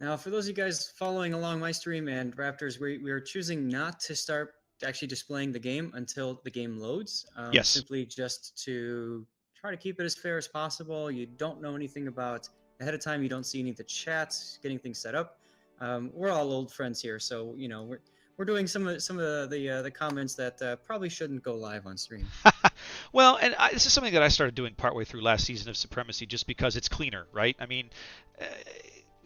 Now, for those of you guys following along my stream and Raptors, we are choosing not to start actually displaying the game until the game loads. Yes. Simply just to try to keep it as fair as possible. You don't know anything about ahead of time. You don't see any of the chats, getting things set up. We're all old friends here, so you know we're doing some of the comments that probably shouldn't go live on stream. Well, and this is something that I started doing partway through last season of Supremacy, just because it's cleaner, right? I mean,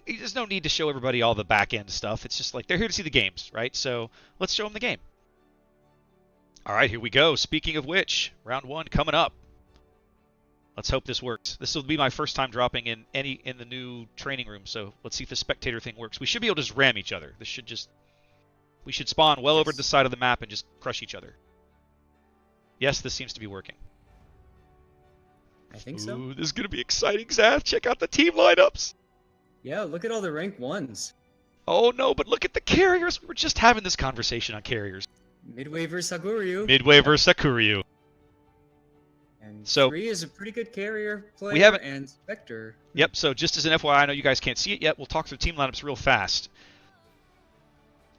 there's no need to show everybody all the back end stuff. It's just like they're here to see the games, right? So let's show them the game. All right, here we go. Speaking of which, round 1 coming up. Let's hope this works. This will be my first time dropping in the new training room, so let's see if the spectator thing works. We should be able to just ram each other. We should spawn well over to the side of the map and just crush each other. Yes, this seems to be working. I think so. Ooh, this is going to be exciting, Zath. Check out the team lineups. Yeah, look at all the rank 1s. Oh no, but look at the carriers. We were just having this conversation on carriers. Midway versus Sakuryu. Midway versus Sakuryu. And so 3 is a pretty good carrier player, we haven't, and Spectre. Yep, so just as an FYI, I know you guys can't see it yet. We'll talk through team lineups real fast.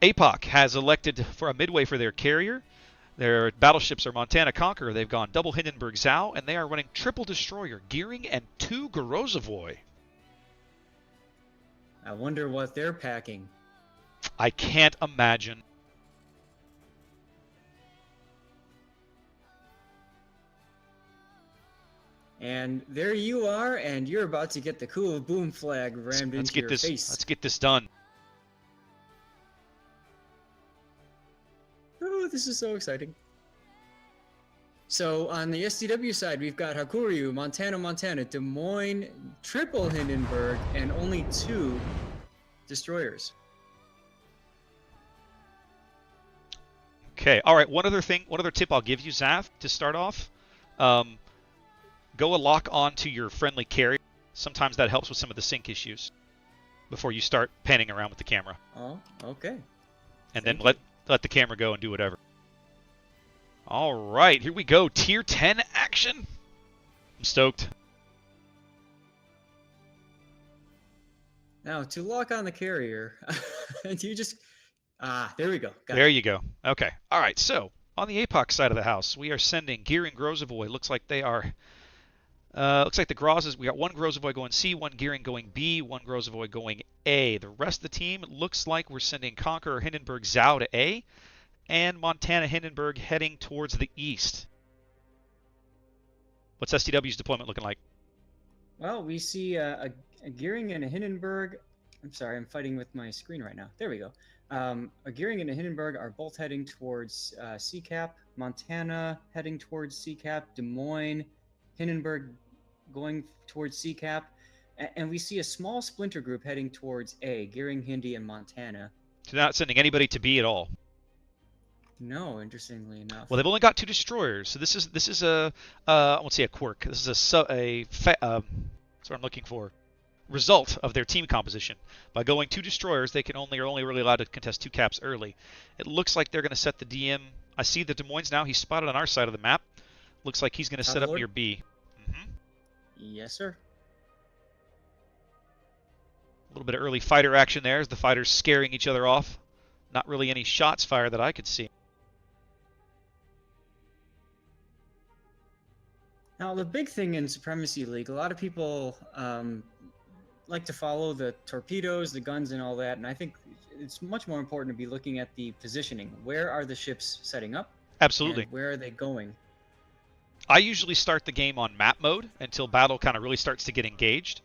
APOC has elected for a Midway for their carrier. Their battleships are Montana Conqueror. They've gone double Hindenburg Zhao, and they are running triple Destroyer, Gearing, and 2 Gorozovoy. I wonder what they're packing. I can't imagine. And there you are, and you're about to get the cool boom flag rammed into your face. Let's get this done. Oh, this is so exciting. So on the STW side, we've got Hakuryu, Montana, Des Moines, triple Hindenburg, and only 2 destroyers. Okay, all right, one other tip I'll give you, Zath, to start off. Go a lock on to your friendly carrier. Sometimes that helps with some of the sync issues before you start panning around with the camera. Oh, okay. And then let the camera go and do whatever. All right, here we go. Tier 10 action. I'm stoked. Now, to lock on the carrier, you just... there we go. There you go. Okay. All right, so on the APOC side of the house, we are sending Gearing Gorozovoy. Looks like they are... looks like the Grozes, we got 1 Gorozovoy going C, 1 Gearing going B, 1 Gorozovoy going A. The rest of the team, it looks like we're sending Conqueror Hindenburg Zhao to A, and Montana Hindenburg heading towards the east. What's STW's deployment looking like? Well, we see a Gearing and a Hindenburg. I'm sorry, I'm fighting with my screen right now. There we go. A Gearing and a Hindenburg are both heading towards CCAP. Montana heading towards CCAP. Des Moines, Hindenburg going towards CCAP. And we see a small splinter group heading towards A, Gearing, Hindi, and Montana. So they're not sending anybody to B at all. No, interestingly enough. Well, they've only got 2 destroyers, so this is a I won't say a quirk. This is that's what I'm looking for. Result of their team composition. By going 2 destroyers, they are only really allowed to contest 2 caps early. It looks like they're going to set the DM. I see the Des Moines now. He's spotted on our side of the map. Looks like he's going to set up near B. Yes, sir. A little bit of early fighter action there as the fighters scaring each other off. Not really any shots fired that I could see. Now, the big thing in Supremacy League, a lot of people like to follow the torpedoes, the guns, and all that, and I think it's much more important to be looking at the positioning. Where are the ships setting up? Absolutely. And where are they going? I usually start the game on map mode until battle kind of really starts to get engaged.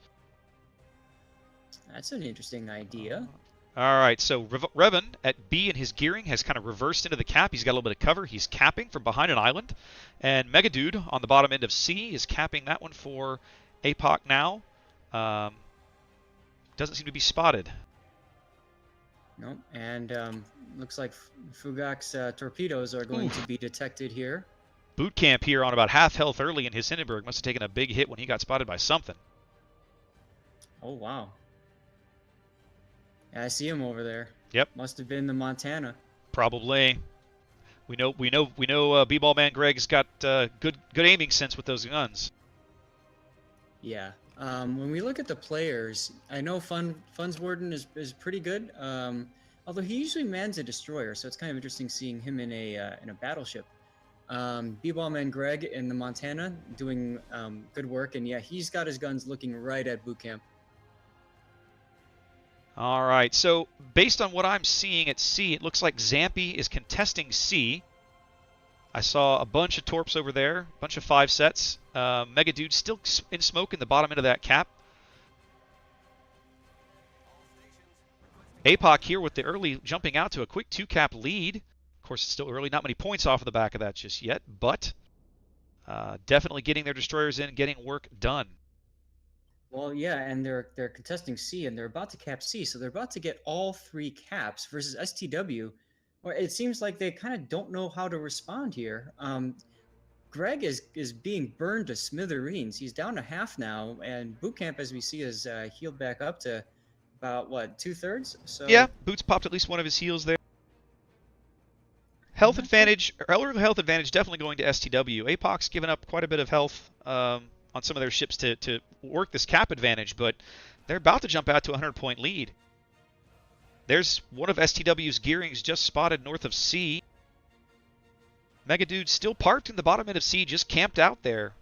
That's an interesting idea. All right, so Revan at B in his Gearing has kind of reversed into the cap. He's got a little bit of cover. He's capping from behind an island. And Megadude on the bottom end of C is capping that one for APOC now. Doesn't seem to be spotted. Nope, and looks like Fugak's torpedoes are going to be detected here. Boot camp here on about half health early in his Hindenburg. Must have taken a big hit when he got spotted by something. Oh, wow. Yeah, I see him over there. Yep. Must have been the Montana. Probably. We know. B-ball man Greg's got good aiming sense with those guns. Yeah. When we look at the players, I know Funswarden is pretty good. Although he usually mans a destroyer, so it's kind of interesting seeing him in a battleship. B-Ballman Greg in the Montana doing good work, and yeah, he's got his guns looking right at boot camp. All right, so based on what I'm seeing at C, it looks like Zampy is contesting C. I saw a bunch of torps over there, a bunch of 5 sets. Mega Dude still in smoke in the bottom end of that cap. APOC here with the early jumping out to a quick 2-cap lead. Of course, it's still early, not many points off of the back of that just yet, but definitely getting their destroyers in, getting work done. Well, yeah, and they're contesting C, and they're about to cap C, so they're about to get all 3 caps versus STW. Well, it seems like they kind of don't know how to respond here. Greg is being burned to smithereens. He's down to half now, and boot camp, as we see, is healed back up to about what 2/3. So yeah, Boots popped at least one of his heals there. Health advantage, or health advantage, definitely going to STW. APOC's given up quite a bit of health on some of their ships to work this cap advantage, but they're about to jump out to a 100-point lead. There's one of STW's gearings just spotted north of C. Mega Dude still parked in the bottom end of C, just camped out there.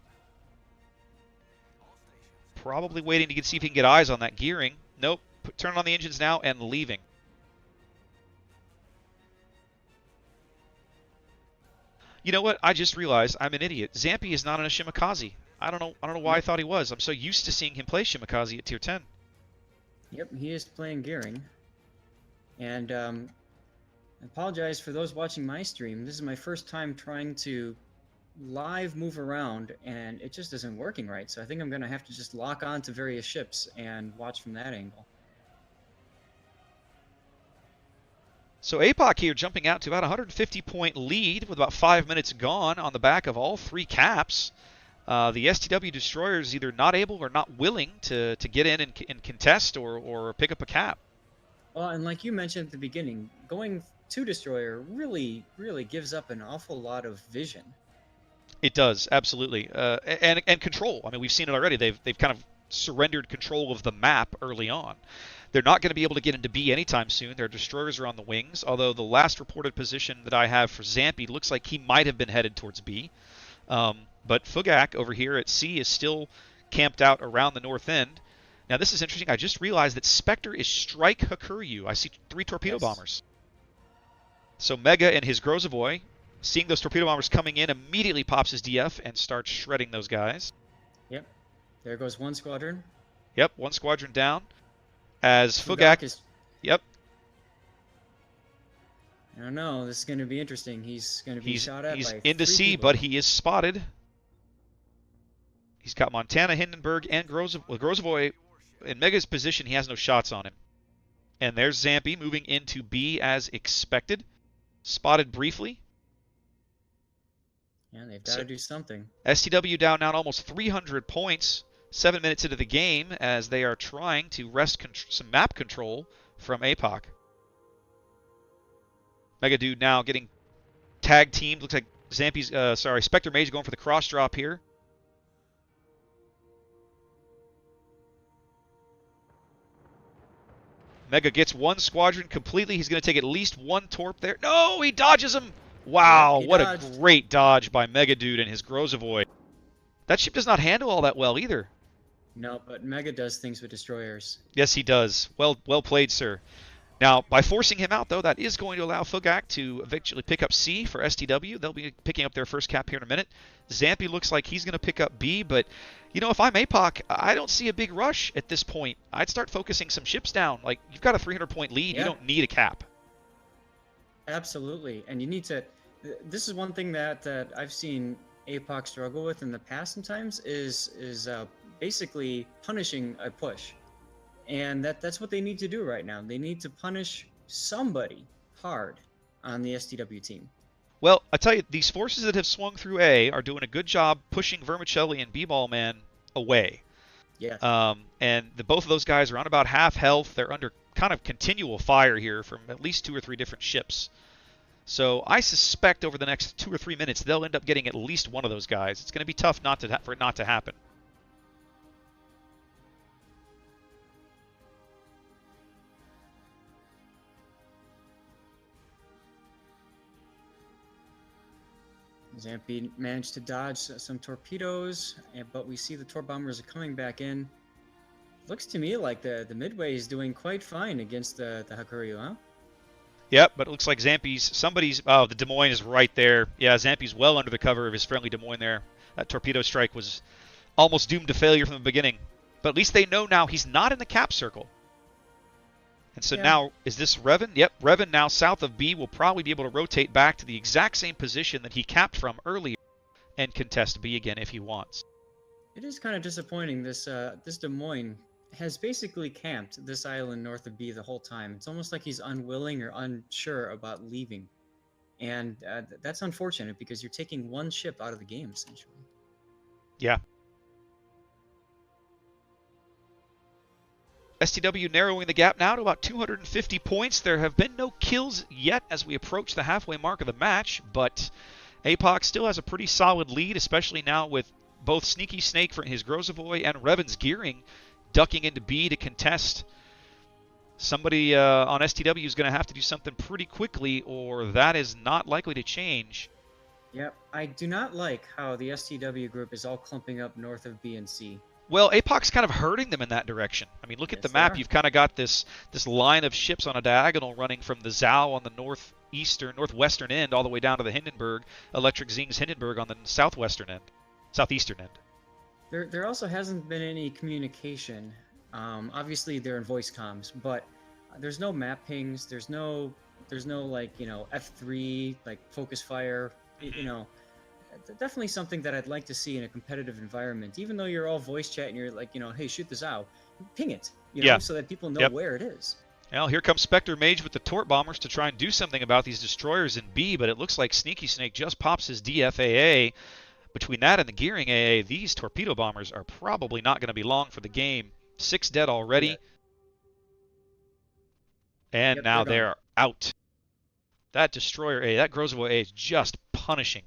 Probably waiting to see if he can get eyes on that gearing. Nope, turning on the engines now and leaving. You know what? I just realized I'm an idiot. Zampy is not on a Shimakaze. I don't know why I thought he was. I'm so used to seeing him play Shimakaze at tier 10. Yep, he is playing gearing. And I apologize for those watching my stream. This is my first time trying to live move around, and it just isn't working right. So I think I'm going to have to just lock on to various ships and watch from that angle. So APOC here jumping out to about a 150-point lead with about 5 minutes gone on the back of all 3 caps. The STW destroyers either not able or not willing to get in and contest or pick up a cap. Well, and like you mentioned at the beginning, going 2 destroyer really gives up an awful lot of vision. It does, absolutely, and control. I mean, we've seen it already. They've kind of surrendered control of the map early on. They're not going to be able to get into B anytime soon. Their destroyers are on the wings, although the last reported position that I have for Zampy looks like he might have been headed towards B. But Fugak over here at C is still camped out around the north end. Now, this is interesting. I just realized that Spectre is Strike Hakuryu. I see 3 torpedo bombers. So Mega and his Grozavoy, seeing those torpedo bombers coming in, immediately pops his DF and starts shredding those guys. Yep. There goes 1 squadron. Yep, 1 squadron down. As Fugak is... Yep. I don't know. This is going to be interesting. He's going to be shot at He's by into 3 C, people. but he is spotted. He's got Montana, Hindenburg, and Grozavoy in Mega's position. He has no shots on him. And there's Zampy moving into B as expected. Spotted briefly. Yeah, they've got to do something. STW down now almost 300 points. 7 minutes into the game as they are trying to wrest some map control from APOC. Mega Dude now getting tag teamed. Looks like Zampy's, Spectre Mage going for the cross drop here. Mega gets 1 squadron completely. He's going to take at least 1 torp there. No, he dodges him. Wow, yeah, what dodged. a great dodge by Mega Dude and his Grozavoy. That ship does not handle all that well either. No, but Mega does things with destroyers. Yes, he does. Well played, sir. Now, by forcing him out, though, that is going to allow Fugak to eventually pick up C for STW. They'll be picking up their first cap here in a minute. Zampy looks like he's going to pick up B, but, you know, if I'm APOC, I don't see a big rush at this point. I'd start focusing some ships down. Like, you've got a 300-point lead. Yeah. You don't need a cap. Absolutely. And you need to... This is one thing that I've seen APOC struggle with in the past sometimes is basically punishing a push. And that's what they need to do right now. They need to punish somebody hard on the STW team. Well, I tell you, these forces that have swung through A are doing a good job pushing Vermicelli and B-Ball Man away. Yeah. And both of those guys are on about half health. They're under kind of continual fire here from at least 2 or 3 different ships. So I suspect over the next 2 or 3 minutes they'll end up getting at least one of those guys. It's going to be tough for it not to happen. Zampi managed to dodge some torpedoes, but we see the tor bombers are coming back in. Looks to me like the Midway is doing quite fine against the Hakuryu, huh? Yep, but it looks like oh, the Des Moines is right there. Yeah, Zampi's well under the cover of his friendly Des Moines there. That torpedo strike was almost doomed to failure from the beginning. But at least they know now he's not in the cap circle. And so now, is this Revan? Yep, Revan now south of B will probably be able to rotate back to the exact same position that he capped from earlier and contest B again if he wants. It is kind of disappointing. This Des Moines has basically camped this island north of B the whole time. It's almost like he's unwilling or unsure about leaving. And that's unfortunate because you're taking one ship out of the game, essentially. Yeah. STW narrowing the gap now to about 250 points. There have been no kills yet as we approach the halfway mark of the match, but APOC still has a pretty solid lead, especially now with both Sneaky Snake for his Grozovoy and Revan's Gearing ducking into B to contest. Somebody on STW is going to have to do something pretty quickly, or that is not likely to change. Yep, I do not like how the STW group is all clumping up north of B and C. Well, APOC's kind of hurting them in that direction. I mean, look at the map. You've kind of got this line of ships on a diagonal running from the Zhao on the northwestern end all the way down to the Hindenburg, Electric Zing's Hindenburg on the southeastern end. There also hasn't been any communication. Obviously, they're in voice comms, but there's no map pings. There's no like F3 like focus fire. Definitely something that I'd like to see in a competitive environment. Even though you're all voice chat and you're like, hey, shoot the Zhao, ping it, so that people know where it is. Well, here comes Spectre Mage with the Tort Bombers to try and do something about these destroyers in B, but it looks like Sneaky Snake just pops his DFAA. Between that and the Gearing AA, these torpedo bombers are probably not going to be long for the game. 6 dead already. And now they're out. That destroyer A, that Grozovoy A is just punishing.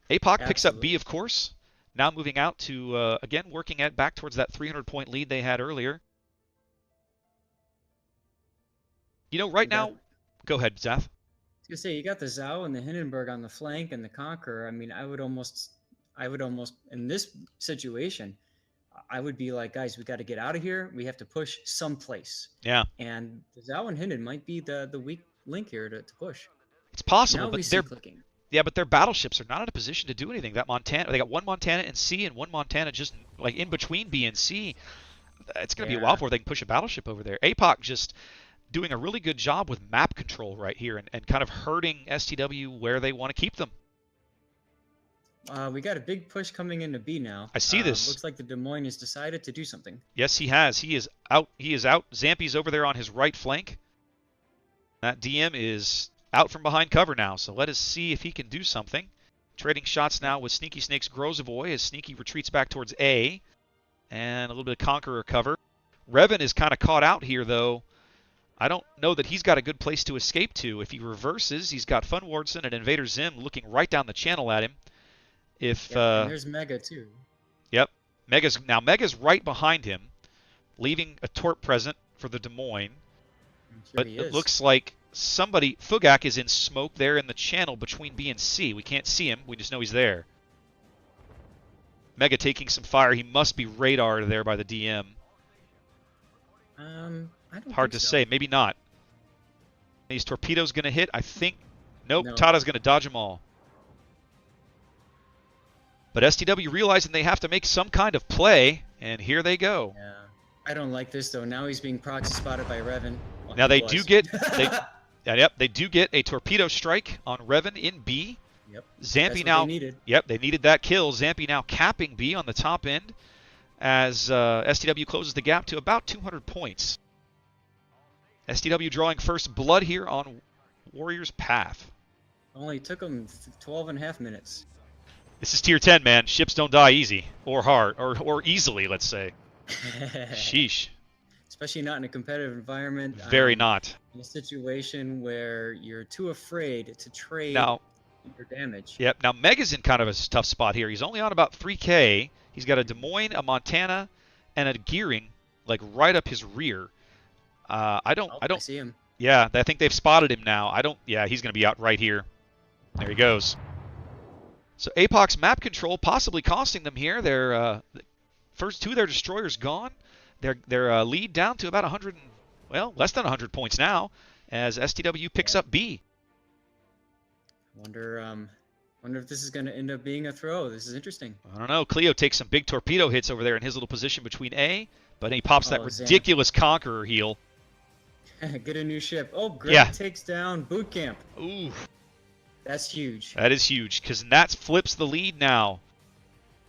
APOC picks up B, of course. Now moving out to, again, working back towards that 300-point lead they had earlier. Right now... Go ahead, Zath. I was going to say, you got the Zhao and the Hindenburg on the flank and the Conqueror. I mean, I would almost, in this situation, I would be like, guys, we got to get out of here. We have to push someplace. Yeah. And the Zhao and Hinden might be the weak link here to push. It's possible, but they're... clicking. Yeah, but their battleships are not in a position to do anything. They got one Montana in C and one Montana just like in between B and C. It's going to be a while before they can push a battleship over there. APOC just doing a really good job with map control right here and kind of hurting STW where they want to keep them. We got a big push coming into B now. I see this. Looks like the Des Moines has decided to do something. Yes, he has. He is out. Zampi's over there on his right flank. That DM is out from behind cover now, so let us see if he can do something. Trading shots now with Sneaky Snake's Grozovoy as Sneaky retreats back towards A. And a little bit of Conqueror cover. Revan is kind of caught out here, though. I don't know that he's got a good place to escape to. If he reverses, he's got Fun Wardson and Invader Zim looking right down the channel at him. And there's Mega, too. Yep. Mega's right behind him, leaving a Tort present for the Des Moines. But it looks like Fugak is in smoke there in the channel between B and C. We can't see him. We just know he's there. Mega taking some fire. He must be radared there by the DM. I don't Hard to think so. say. Maybe not. These torpedoes going to hit? I think... Nope. Tada's going to dodge them all. But STW realizing they have to make some kind of play, and here they go. Yeah. I don't like this, though. Now he's being proxy spotted by Revan. Well, now they do get... They do get a torpedo strike on Revan in B. Yep. Zampi now... They needed. Yep, they needed that kill. Zampi now capping B on the top end as STW closes the gap to about 200 points. STW drawing first blood here on Warrior's Path. Only took them 12 and a half minutes. This is tier 10, man. Ships don't die easy or hard or easily, let's say. Sheesh. Especially not in a competitive environment. Very not. In a situation where you're too afraid to trade your damage. Yep. Now Mega's in kind of a tough spot here. He's only on about 3K. He's got a Des Moines, a Montana, and a Gearing like right up his rear. I see him. Yeah, I think they've spotted him now. Yeah, he's going to be out right here. There he goes. So APOC's map control possibly costing them here. Their first two of their destroyers gone. Their lead down to about 100, well, less than 100 points now, as STW picks up B. Wonder if this is going to end up being a throw. This is interesting. I don't know. Cleo takes some big torpedo hits over there in his little position between A, but he pops that Zan. ridiculous Conqueror heal. Get a new ship. Oh, Greg takes down Boot Camp. Ooh. That's huge. That is huge, because that flips the lead now.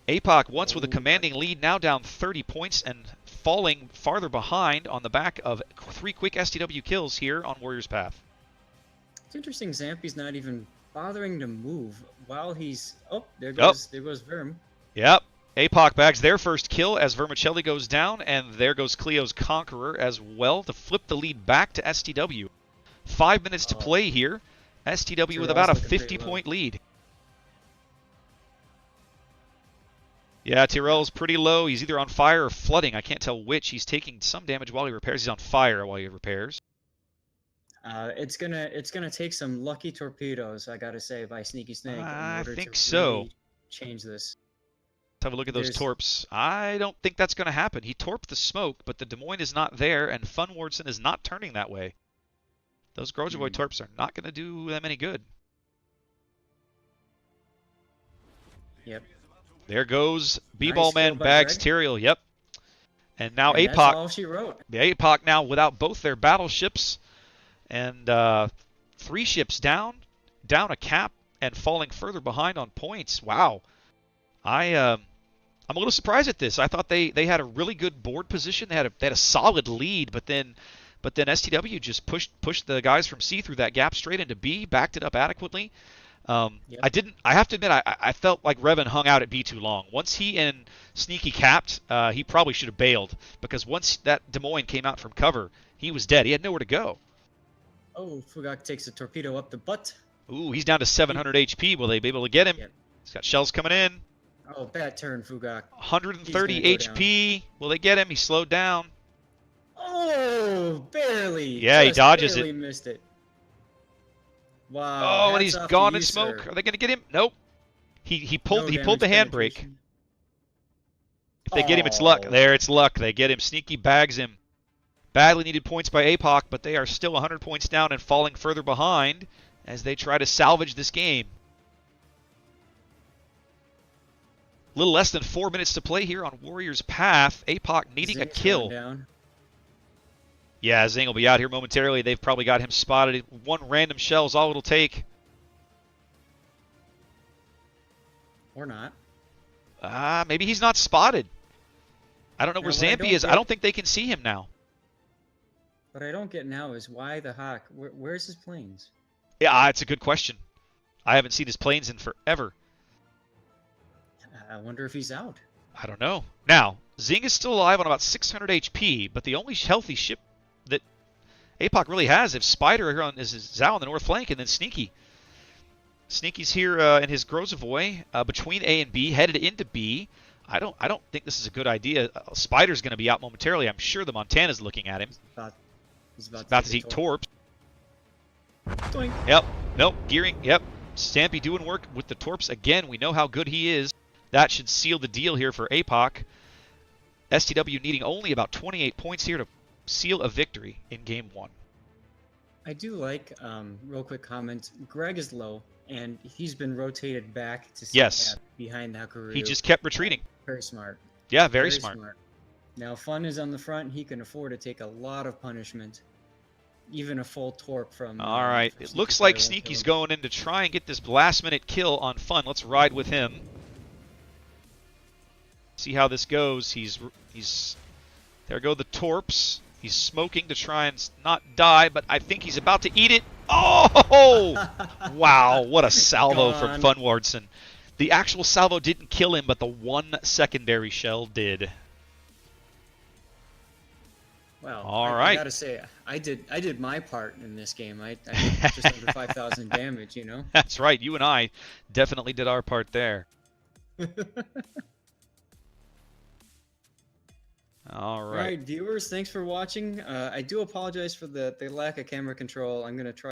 APOC once with a commanding lead, now down 30 points and falling farther behind on the back of 3 quick STW kills here on Warrior's Path. It's interesting Zampy's not even bothering to move while he's... Oh, there goes Verm. Yep. APOC bags their first kill as Vermicelli goes down, and there goes Cleo's Conqueror as well to flip the lead back to STW. 5 minutes to play here. STW with about a 50-point lead. Yeah, Tyrell's pretty low. He's either on fire or flooding. I can't tell which. He's taking some damage while he repairs. He's on fire while he repairs. It's gonna take some lucky torpedoes, I gotta say, by Sneaky Snake. I think really so. Change this. Let's have a look at those torps. I don't think that's going to happen. He torped the smoke, but the Des Moines is not there, and Funwardson is not turning that way. Those Grozavoy torps are not going to do them any good. Yep. There goes B-Ball Man bags Tyrael. Yep. And now APOC. That's all she wrote. The APOC now without both their battleships and 3 ships down a cap, and falling further behind on points. Wow. I'm a little surprised at this. I thought they had a really good board position. They had a solid lead, but then STW just pushed the guys from C through that gap straight into B, backed it up adequately. Yep. I have to admit, I felt like Revan hung out at B too long. Once he and Sneaky capped, he probably should have bailed, because once that Des Moines came out from cover, he was dead. He had nowhere to go. Oh, Fugak takes a torpedo up the butt. Ooh, he's down to 700 HP. Will they be able to get him? Yep. He's got shells coming in. Oh, bad turn, Fugak. 130 HP. Will they get him? He slowed down. Oh, barely. Yeah, he dodges barely it. Missed it. Wow. Oh, and he's gone in smoke. Are they going to get him? Nope. He pulled the handbrake. If they get him, it's luck. There, it's luck. They get him. Sneaky bags him. Badly needed points by APOC, but they are still 100 points down and falling further behind as they try to salvage this game. A little less than 4 minutes to play here on Warrior's Path. APOC needing a kill. Yeah, Zing will be out here momentarily. They've probably got him spotted. 1 random shell is all it'll take. Or not. Maybe he's not spotted. I don't know where Zampy is. I don't think they can see him now. What I don't get now is why the Hawk? Where's his planes? Yeah, it's a good question. I haven't seen his planes in forever. I wonder if he's out. I don't know. Now, Zing is still alive on about 600 HP, but the only healthy ship that APOC really has is Spider here is Zhao on the north flank, and then Sneaky. Sneaky's here in his Grozavoy between A and B, headed into B. I don't think this is a good idea. Spider's going to be out momentarily. I'm sure the Montana's looking at him. He's about to eat torps. Doink. Yep. Nope. Gearing. Yep. Stampy doing work with the torps again. We know how good he is. That should seal the deal here for APOC. STW needing only about 28 points here to seal a victory in Game 1. I do like, real quick comment, Greg is low, and he's been rotated back to behind the Hakaru. He just kept retreating. Very smart. Yeah, very smart. Now, Fun is on the front. He can afford to take a lot of punishment. Even a full torp from... All right. It looks like Sneaky's going in to try and get this last-minute kill on Fun. Let's ride with him. See how this goes. There go the torps. He's smoking to try and not die, but I think he's about to eat it. Oh! Wow, what a salvo from Funwardson. The actual salvo didn't kill him, but the 1 secondary shell did. Well, I gotta say, I did my part in this game. I did just under 5,000 damage, you know? That's right. You and I definitely did our part there. All right. Viewers, thanks for watching. I do apologize for the lack of camera control. I'm going to try